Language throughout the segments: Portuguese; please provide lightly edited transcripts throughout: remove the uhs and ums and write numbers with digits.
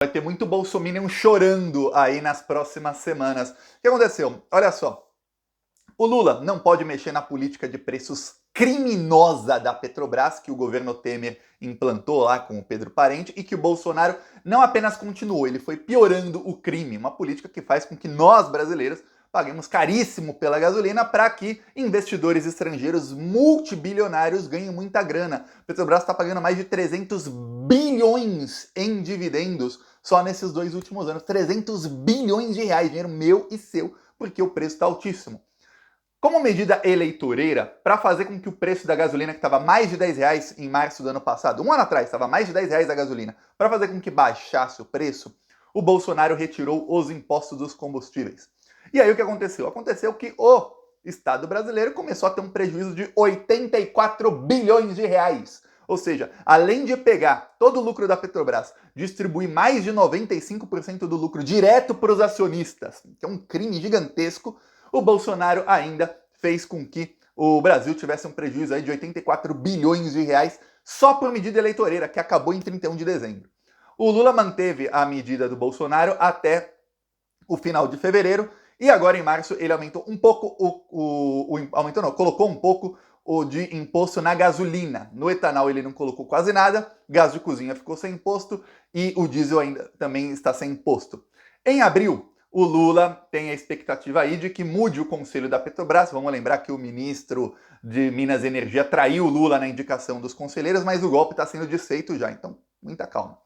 Vai ter muito bolsominion chorando aí nas próximas semanas. O que aconteceu? Olha só. O Lula não pode mexer na política de preços criminosa da Petrobras, que o governo Temer implantou lá com o Pedro Parente, e que o Bolsonaro não apenas continuou, ele foi piorando o crime. Uma política que faz com que nós, brasileiros, paguemos caríssimo pela gasolina para que investidores estrangeiros multibilionários ganhem muita grana. A Petrobras está pagando mais de 300 bilhões em dividendos só nesses 2 últimos anos. 300 bilhões de reais, dinheiro meu e seu, porque o preço está altíssimo. Como medida eleitoreira, para fazer com que o preço da gasolina, que estava mais de 10 reais em março do ano passado, um ano atrás, estava mais de 10 reais a gasolina, para fazer com que baixasse o preço, o Bolsonaro retirou os impostos dos combustíveis. E aí o que aconteceu? Aconteceu que o Estado brasileiro começou a ter um prejuízo de 84 bilhões de reais. Ou seja, além de pegar todo o lucro da Petrobras, distribuir mais de 95% do lucro direto para os acionistas, que é um crime gigantesco, o Bolsonaro ainda fez com que o Brasil tivesse um prejuízo aí de 84 bilhões de reais só por medida eleitoreira, que acabou em 31 de dezembro. O Lula manteve a medida do Bolsonaro até o final de fevereiro, e agora em março ele aumentou um pouco colocou um pouco o de imposto na gasolina. No etanol ele não colocou quase nada, gás de cozinha ficou sem imposto e o diesel ainda também está sem imposto. Em abril, o Lula tem a expectativa aí de que mude o conselho da Petrobras. Vamos lembrar que o ministro de Minas e Energia traiu o Lula na indicação dos conselheiros, mas o golpe está sendo desfeito já, então muita calma.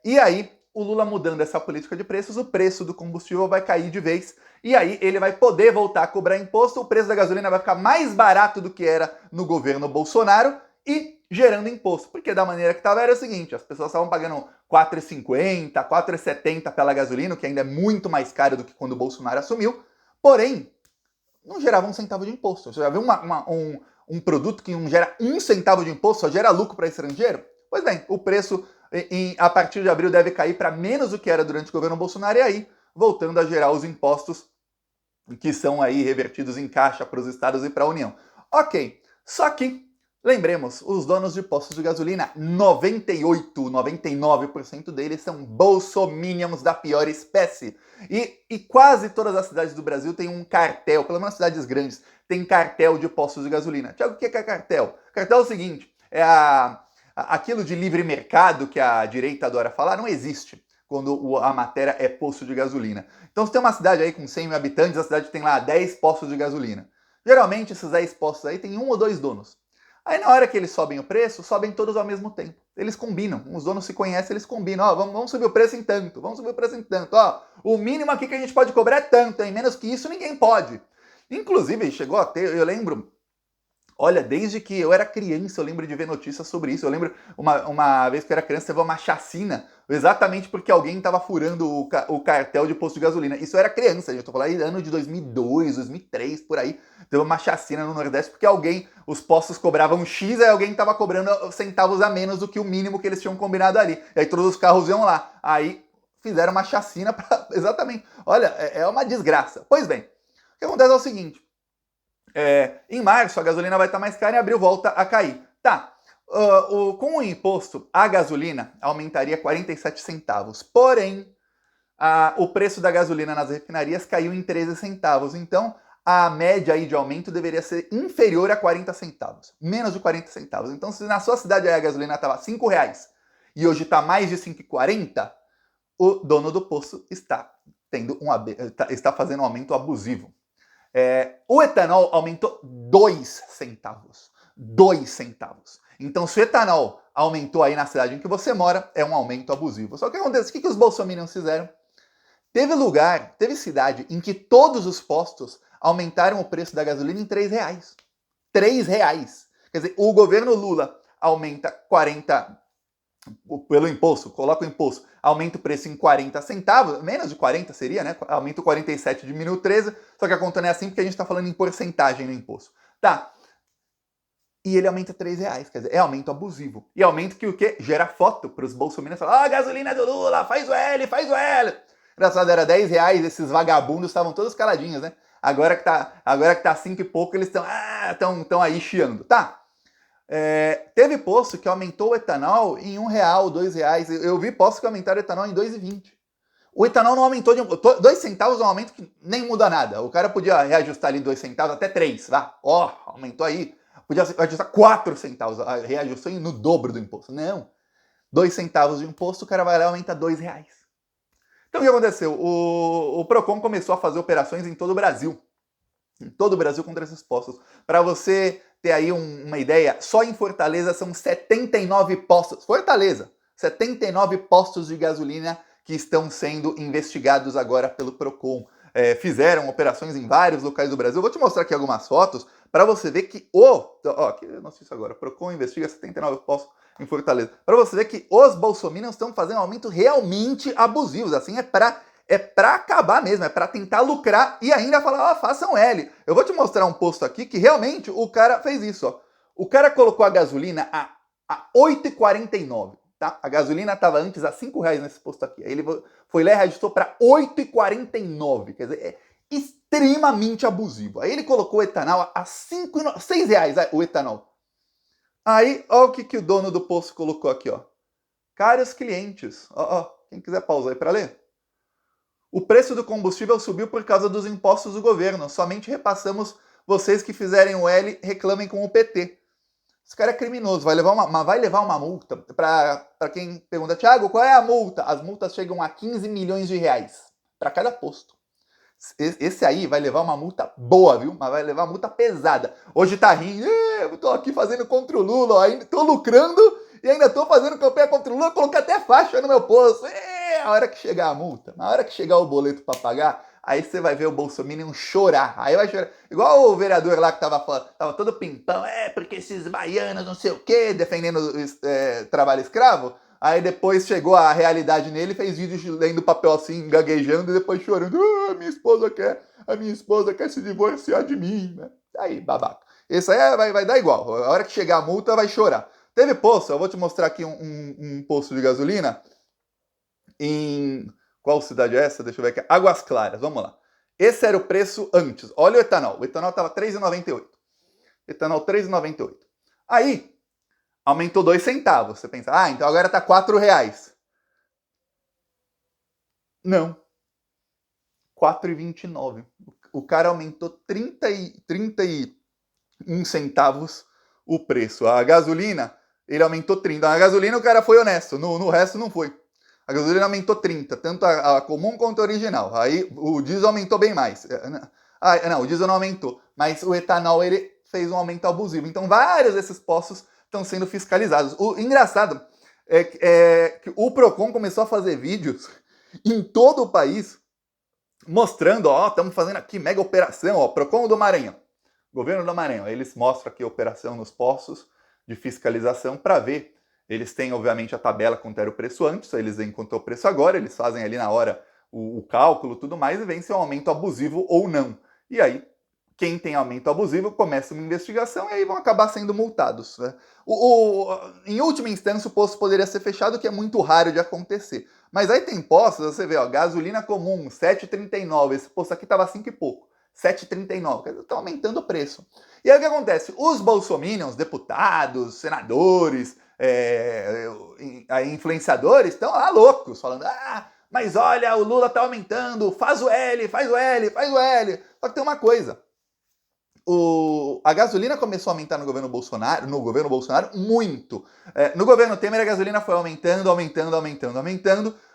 E aí, o Lula mudando essa política de preços, o preço do combustível vai cair de vez, e aí ele vai poder voltar a cobrar imposto, o preço da gasolina vai ficar mais barato do que era no governo Bolsonaro, e gerando imposto, porque da maneira que estava era o seguinte, as pessoas estavam pagando R$ 4,50, R$ 4,70 pela gasolina, que ainda é muito mais caro do que quando o Bolsonaro assumiu, porém, não gerava um centavo de imposto. Você já viu um produto que não gera um centavo de imposto, só gera lucro para estrangeiro? Pois bem, o preço a partir de abril deve cair para menos do que era durante o governo Bolsonaro, e aí voltando a gerar os impostos que são aí revertidos em caixa para os estados e para a União. Ok, só que, lembremos, os donos de postos de gasolina, 99% deles são bolsominions da pior espécie. E quase todas as cidades do Brasil têm um cartel, pelo menos cidades grandes, tem cartel de postos de gasolina. Tiago, o que é cartel? Cartel é o seguinte, aquilo de livre mercado que a direita adora falar não existe quando a matéria é posto de gasolina. Então, se tem uma cidade aí com 100 mil habitantes, a cidade tem lá 10 postos de gasolina. Geralmente, esses 10 postos aí tem 1 ou 2 donos. Aí, na hora que eles sobem o preço, sobem todos ao mesmo tempo. Eles combinam. Os donos se conhecem, eles combinam. Ó, vamos subir o preço em tanto. Vamos subir o preço em tanto. Ó, o mínimo aqui que a gente pode cobrar é tanto, hein? Menos que isso, ninguém pode. Inclusive, chegou a ter, eu lembro... Olha, desde que eu era criança, eu lembro de ver notícias sobre isso. Eu lembro uma vez que eu era criança, teve uma chacina, exatamente porque alguém estava furando o cartel de posto de gasolina. Isso eu era criança, eu tô falando aí ano de 2002, 2003, por aí. Teve uma chacina no Nordeste porque os postos cobravam X, aí alguém estava cobrando centavos a menos do que o mínimo que eles tinham combinado ali. E aí todos os carros iam lá. Aí fizeram uma chacina para... Exatamente. Olha, é uma desgraça. Pois bem, o que acontece é o seguinte. Em março a gasolina vai estar mais cara, em abril volta a cair. Tá, com o imposto, a gasolina aumentaria 47 centavos. Porém, o preço da gasolina nas refinarias caiu em 13 centavos. Então, a média aí de aumento deveria ser inferior a 40 centavos. Menos de 40 centavos. Então, se na sua cidade a gasolina estava R$ 5 e hoje está mais de 5,40, o dono do posto está fazendo um aumento abusivo. O etanol aumentou 2 centavos. 2 centavos. Então, se o etanol aumentou aí na cidade em que você mora, é um aumento abusivo. Só que o que acontece? O que os bolsominions fizeram? Teve cidade em que todos os postos aumentaram o preço da gasolina em 3 reais. 3 reais. Quer dizer, o governo Lula aumenta 40 pelo imposto, coloca o imposto, aumenta o preço em 40 centavos, menos de 40 seria, né? Aumenta o 47, diminui o 13, só que a conta não é assim porque a gente está falando em porcentagem no imposto. Tá. E ele aumenta 3 reais, quer dizer, é aumento abusivo. E aumento que o quê? Gera foto para os bolsominions falar, gasolina do Lula, faz o L, faz o L. Engraçado, era 10 reais, esses vagabundos estavam todos caladinhos, né? Agora que tá 5 e pouco, eles estão aí chiando. Tá. Teve posto que aumentou o etanol em R$1, R$2. Eu vi postos que aumentaram o etanol em 2,20. O etanol não aumentou de 2 centavos, é um aumento que nem muda nada. O cara podia reajustar ali 2 centavos até 3, vá. Aumentou aí. Podia ajustar 4 centavos, reajustou no dobro do imposto. Não. 2 centavos de imposto, o cara vai lá e aumenta R$2. Então o que aconteceu? O Procon começou a fazer operações em todo o Brasil. Em todo o Brasil contra esses postos. Para você ter aí uma ideia, só em Fortaleza são 79 postos. Fortaleza! 79 postos de gasolina que estão sendo investigados agora pelo Procon. Fizeram operações em vários locais do Brasil. Eu vou te mostrar aqui algumas fotos para você ver que aqui eu não sei isso agora. Procon investiga 79 postos em Fortaleza. Para você ver que os bolsominions estão fazendo um aumento realmente abusivos. Assim, é pra acabar mesmo, é pra tentar lucrar e ainda falar, façam L. Eu vou te mostrar um posto aqui que realmente o cara fez isso, ó. O cara colocou a gasolina a R$8,49, tá? A gasolina estava antes a R$5 nesse posto aqui. Aí ele foi lá e reajustou para R$8,49. Quer dizer, é extremamente abusivo. Aí ele colocou o etanol a R$6 o etanol. Aí, ó o que o dono do posto colocou aqui, ó. Caros clientes, quem quiser pausar aí para ler. O preço do combustível subiu por causa dos impostos do governo. Somente repassamos vocês que fizerem o L reclamem com o PT. Esse cara é criminoso, vai levar uma multa. Para quem pergunta, Thiago, qual é a multa? As multas chegam a R$15 milhões para cada posto. Esse aí vai levar uma multa boa, viu? Mas vai levar uma multa pesada. Hoje tá rindo, eu tô aqui fazendo contra o Lula, ó, ainda tô lucrando e ainda tô fazendo campanha contra o Lula, coloquei até faixa no meu posto. A hora que chegar a multa, na hora que chegar o boleto para pagar, aí você vai ver o Bolsonaro chorar. Aí vai chorar. Igual o vereador lá que tava todo pimpão, porque esses baianos não sei o quê, defendendo trabalho escravo. Aí depois chegou a realidade nele, fez vídeo lendo papel assim, gaguejando e depois chorando. A minha esposa quer se divorciar de mim, né? Aí, babaca. Isso aí vai dar igual. A hora que chegar a multa, vai chorar. Teve posto, eu vou te mostrar aqui um posto de gasolina. Em qual cidade é essa? Deixa eu ver aqui. Águas Claras, vamos lá. Esse era o preço antes. Olha o etanol. O etanol estava R$3,98. Etanol R$3,98. Aí, aumentou 2 centavos. Você pensa, então agora está R$4. Não. R$4,29. O cara aumentou 31 centavos o preço. A gasolina, ele aumentou 30. A gasolina o cara foi honesto. No resto não foi. A gasolina aumentou 30, tanto a comum quanto a original. Aí o diesel aumentou bem mais. Não, o diesel não aumentou. Mas o etanol, ele fez um aumento abusivo. Então, vários desses postos estão sendo fiscalizados. O engraçado é que o Procon começou a fazer vídeos em todo o país, mostrando, estamos fazendo aqui mega operação, Procon do Maranhão. Governo do Maranhão. Aí eles mostram aqui a operação nos postos de fiscalização para ver. Eles têm, obviamente, a tabela quanto era o preço antes, eles veem quanto é o preço agora, eles fazem ali na hora o cálculo e tudo mais e veem se é um aumento abusivo ou não. E aí, quem tem aumento abusivo começa uma investigação e aí vão acabar sendo multados. Né? Em última instância, o posto poderia ser fechado, que é muito raro de acontecer. Mas aí tem postos, você vê, gasolina comum, R$7,39, esse posto aqui estava 5 e pouco. R$7,39, estão aumentando o preço. E aí o que acontece? Os bolsominions, deputados, senadores, influenciadores estão lá loucos, falando, mas olha, o Lula tá aumentando, faz o L, faz o L, faz o L. Só que tem uma coisa, a gasolina começou a aumentar no governo Bolsonaro muito. No governo Temer a gasolina foi aumentando,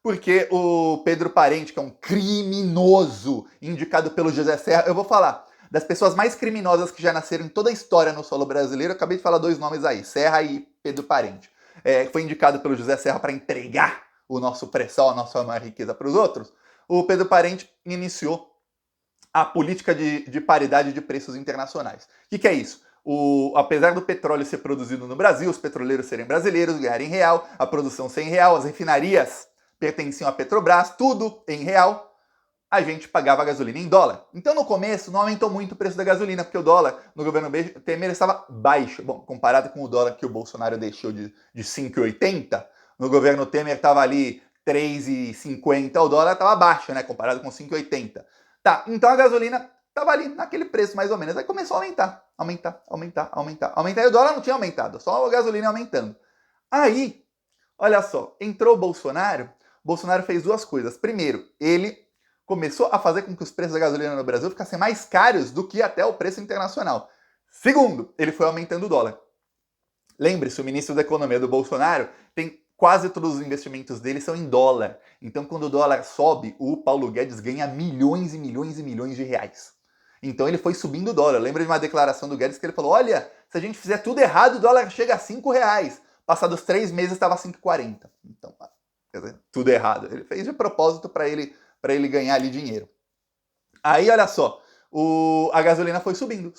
porque o Pedro Parente, que é um criminoso indicado pelo José Serra, eu vou falar, das pessoas mais criminosas que já nasceram em toda a história no solo brasileiro, eu acabei de falar 2 nomes aí, Serra e Pedro Parente. Foi indicado pelo José Serra para entregar o nosso pré-sal, a nossa maior riqueza para os outros. O Pedro Parente iniciou a política de paridade de preços internacionais. O que é isso? Apesar do petróleo ser produzido no Brasil, os petroleiros serem brasileiros, ganharem real, a produção ser em real, as refinarias pertenciam à Petrobras, tudo em real, a gente pagava a gasolina em dólar. Então, no começo, não aumentou muito o preço da gasolina, porque o dólar no governo Temer estava baixo. Bom, comparado com o dólar que o Bolsonaro deixou de 5,80, no governo Temer estava ali 3,50, o dólar estava baixo, né, comparado com 5,80. Tá, então a gasolina tava ali, naquele preço mais ou menos. Aí começou a aumentar. E o dólar não tinha aumentado, só a gasolina aumentando. Aí, olha só, entrou o Bolsonaro fez duas coisas. Primeiro, ele começou a fazer com que os preços da gasolina no Brasil ficassem mais caros do que até o preço internacional. Segundo, ele foi aumentando o dólar. Lembre-se, o ministro da Economia do Bolsonaro tem quase todos os investimentos dele são em dólar. Então, quando o dólar sobe, o Paulo Guedes ganha milhões e milhões e milhões de reais. Então, ele foi subindo o dólar. Lembra de uma declaração do Guedes que ele falou, olha, se a gente fizer tudo errado, o dólar chega a R$5. Passados 3 meses, estava 5,40. Então, quer dizer, tudo errado. Ele fez de propósito para ele ganhar ali dinheiro. Aí, olha só, a gasolina foi subindo.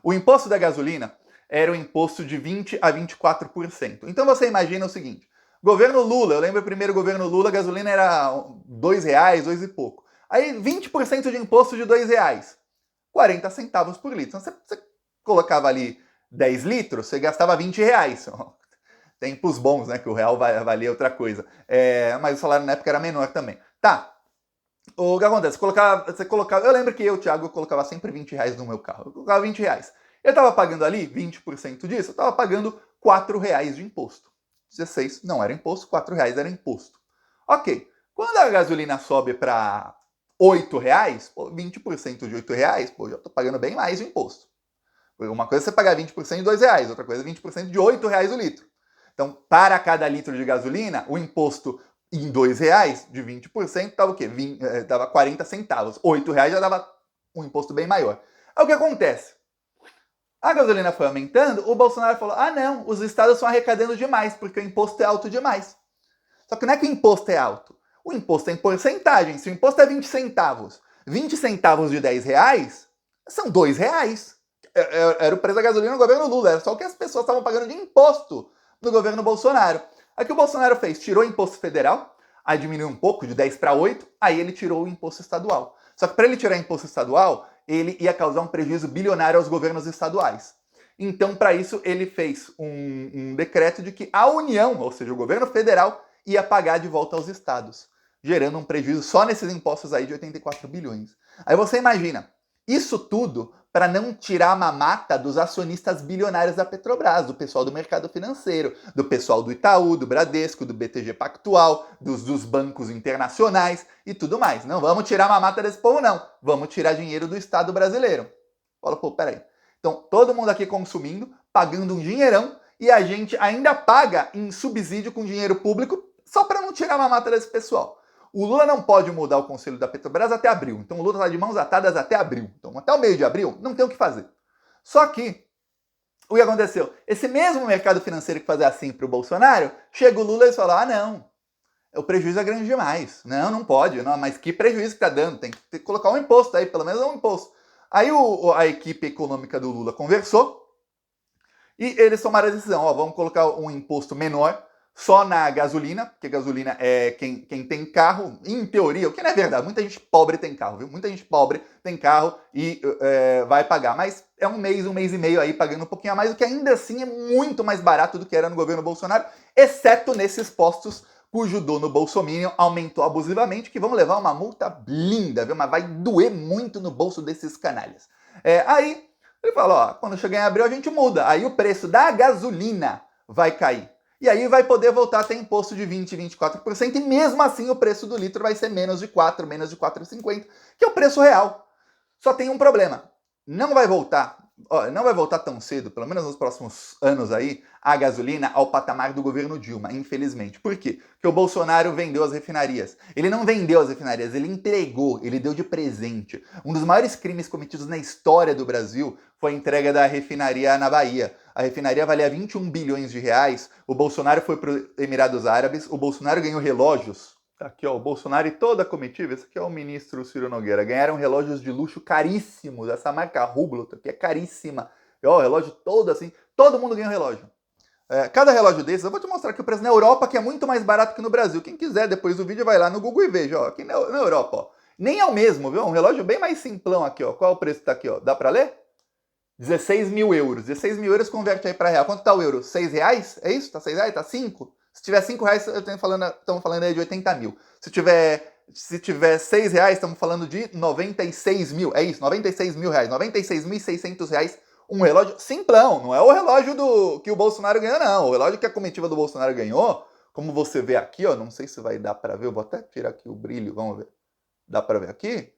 O imposto da gasolina era um imposto de 20% a 24%. Então você imagina o seguinte, governo Lula, eu lembro o primeiro governo Lula, a gasolina era R$2, 2 e pouco. Aí 20% de imposto de R$2, 40 centavos por litro. Então você colocava ali 10 litros, você gastava R$20. Tempos bons, né, que o real valia outra coisa. Mas o salário na época era menor também. Tá, o que acontece? Você colocava, eu lembro que eu, Thiago, eu colocava sempre R$20 no meu carro. Eu colocava R$20. Eu estava pagando ali 20% disso, eu estava pagando R$4 de imposto. 16 não era imposto, R$4 era imposto. Ok, quando a gasolina sobe para R$8, 20% de R$8, já estou pagando bem mais de imposto. Uma coisa é você pagar 20% de R$2, outra coisa é 20% de R$8 o litro. Então, para cada litro de gasolina, o imposto em R$2 de 20% estava o quê? Dava 40 centavos. R$8 já dava um imposto bem maior. Aí o que acontece? A gasolina foi aumentando, o Bolsonaro falou, não, os estados estão arrecadando demais, porque o imposto é alto demais. Só que não é que o imposto é alto, o imposto é em porcentagem. Se o imposto é 20 centavos, 20 centavos de R$10 são R$2. Era o preço da gasolina no governo Lula, era só o que as pessoas estavam pagando de imposto no governo Bolsonaro. Aí o que o Bolsonaro fez? Tirou o imposto federal, aí diminuiu um pouco, de 10 para 8, aí ele tirou o imposto estadual. Só que para ele tirar o imposto estadual, ele ia causar um prejuízo bilionário aos governos estaduais. Então, para isso, ele fez um decreto de que a União, ou seja, o governo federal, ia pagar de volta aos estados, gerando um prejuízo só nesses impostos aí de 84 bilhões. Aí você imagina, isso tudo para não tirar a mamata dos acionistas bilionários da Petrobras, do pessoal do mercado financeiro, do pessoal do Itaú, do Bradesco, do BTG Pactual, dos bancos internacionais e tudo mais. Não vamos tirar a mamata desse povo, não. Vamos tirar dinheiro do Estado brasileiro. Fala, pô, peraí. Então, todo mundo aqui consumindo, pagando um dinheirão, e a gente ainda paga em subsídio com dinheiro público só para não tirar a mamata desse pessoal. O Lula não pode mudar o conselho da Petrobras até abril. Então o Lula está de mãos atadas até abril. Então até o meio de abril não tem o que fazer. Só que, o que aconteceu? Esse mesmo mercado financeiro que fazia assim para o Bolsonaro, chega o Lula e fala, não, o prejuízo é grande demais. Não pode. Não, mas que prejuízo que está dando? Tem que colocar um imposto aí, pelo menos um imposto. Aí a equipe econômica do Lula conversou e eles tomaram a decisão, vamos colocar um imposto menor, só na gasolina, porque gasolina é quem tem carro, em teoria, o que não é verdade, muita gente pobre tem carro, viu? Muita gente pobre tem carro e vai pagar, mas é um mês e meio aí pagando um pouquinho a mais, o que ainda assim é muito mais barato do que era no governo Bolsonaro, exceto nesses postos cujo dono Bolsominion aumentou abusivamente, que vão levar uma multa linda, viu? Mas vai doer muito no bolso desses canalhas. Aí ele falou, quando chegar em abril a gente muda, aí o preço da gasolina vai cair. E aí vai poder voltar a ter imposto de 20%, 24%, e mesmo assim o preço do litro vai ser menos de 4, menos de 4,50, que é o preço real. Só tem um problema, não vai voltar tão cedo, pelo menos nos próximos anos aí, a gasolina ao patamar do governo Dilma, infelizmente. Por quê? Porque o Bolsonaro vendeu as refinarias. Ele não vendeu as refinarias, ele entregou, ele deu de presente. Um dos maiores crimes cometidos na história do Brasil foi a entrega da refinaria na Bahia. A refinaria valia 21 bilhões de reais, o Bolsonaro foi para os Emirados Árabes, o Bolsonaro ganhou relógios. Aqui, ó, o Bolsonaro e toda a comitiva, esse aqui é o ministro Ciro Nogueira, ganharam relógios de luxo caríssimos, essa marca Hublot, que é caríssima. E, ó, o relógio todo assim, todo mundo ganha um relógio. Cada relógio desses, eu vou te mostrar aqui o preço na Europa, que é muito mais barato que no Brasil. Quem quiser, depois do vídeo, vai lá no Google e veja, ó, aqui na Europa, ó. Nem é o mesmo, viu? Um relógio bem mais simplão aqui, ó. Qual é o preço que tá aqui, ó? Dá pra ler? 16 mil euros. 16 mil euros converte aí para real. Quanto tá o euro? 6 reais? É isso? Tá 6 reais? Tá 5? Se tiver 5 reais, estamos falando aí de 80 mil. Se tiver Se tiver R$6, estamos falando de 96 mil. É isso, 96 mil reais. 96.600 reais um relógio simplão. Não é o relógio que o Bolsonaro ganhou, não. O relógio que a comitiva do Bolsonaro ganhou, como você vê aqui, ó, não sei se vai dar para ver, eu vou até tirar aqui o brilho, vamos ver. Dá para ver aqui?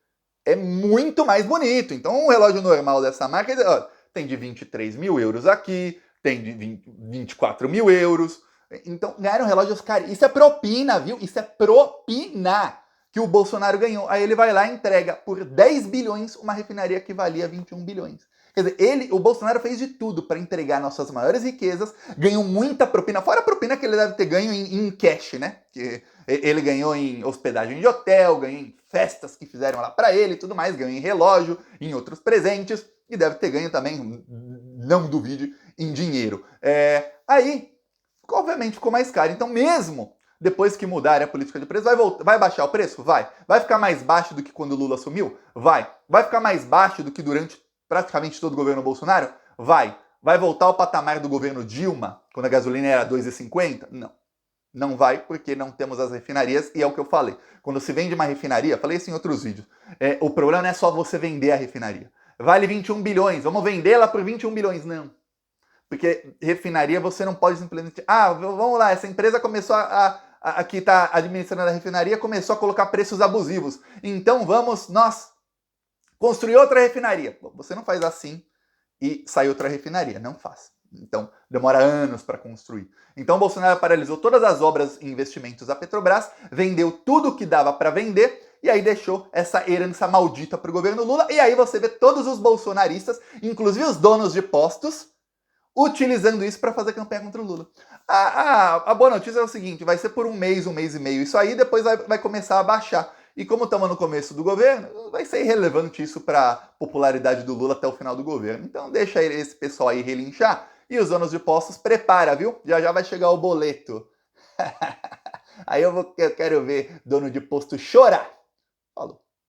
É muito mais bonito. Então, um relógio normal dessa marca, ó, tem de 23 mil euros aqui, tem de 24 mil euros. Então, ganharam relógios caros. Isso é propina, viu? Isso é propina que o Bolsonaro ganhou. Aí ele vai lá e entrega por 10 bilhões uma refinaria que valia 21 bilhões. Quer dizer, o Bolsonaro fez de tudo para entregar nossas maiores riquezas, ganhou muita propina, fora a propina que ele deve ter ganho em cash, né? Que ele ganhou em hospedagem de hotel, ganhou em festas que fizeram lá para ele e tudo mais, ganhou em relógio, em outros presentes, e deve ter ganho também, não duvide, em dinheiro. Aí, obviamente, ficou mais caro. Então, mesmo depois que mudarem a política de preço, vai baixar o preço? Vai. Vai ficar mais baixo do que quando o Lula assumiu? Vai. Vai ficar mais baixo do que durante praticamente todo o governo Bolsonaro? Vai. Vai voltar ao patamar do governo Dilma, quando a gasolina era R$2,50? Não. Não vai, porque não temos as refinarias, e é o que eu falei. Quando se vende uma refinaria, falei isso em outros vídeos, o problema não é só você vender a refinaria. Vale 21 bilhões, vamos vendê-la por 21 bilhões. Não. Porque refinaria você não pode simplesmente... vamos lá, essa empresa começou que está administrando a refinaria, começou a colocar preços abusivos. Então vamos nós construir outra refinaria. Bom, você não faz assim e sai outra refinaria. Não faz. Então demora anos para construir. Então Bolsonaro paralisou todas as obras e investimentos da Petrobras, vendeu tudo o que dava para vender e aí deixou essa herança maldita para o governo Lula. E aí você vê todos os bolsonaristas, inclusive os donos de postos, utilizando isso para fazer campanha contra o Lula. A boa notícia é o seguinte, vai ser por um mês e meio isso aí, depois vai começar a baixar. E como estamos no começo do governo, vai ser irrelevante isso para a popularidade do Lula até o final do governo. Então deixa esse pessoal aí relinchar e os donos de postos prepara, viu? Já vai chegar o boleto. Aí eu quero ver dono de posto chorar.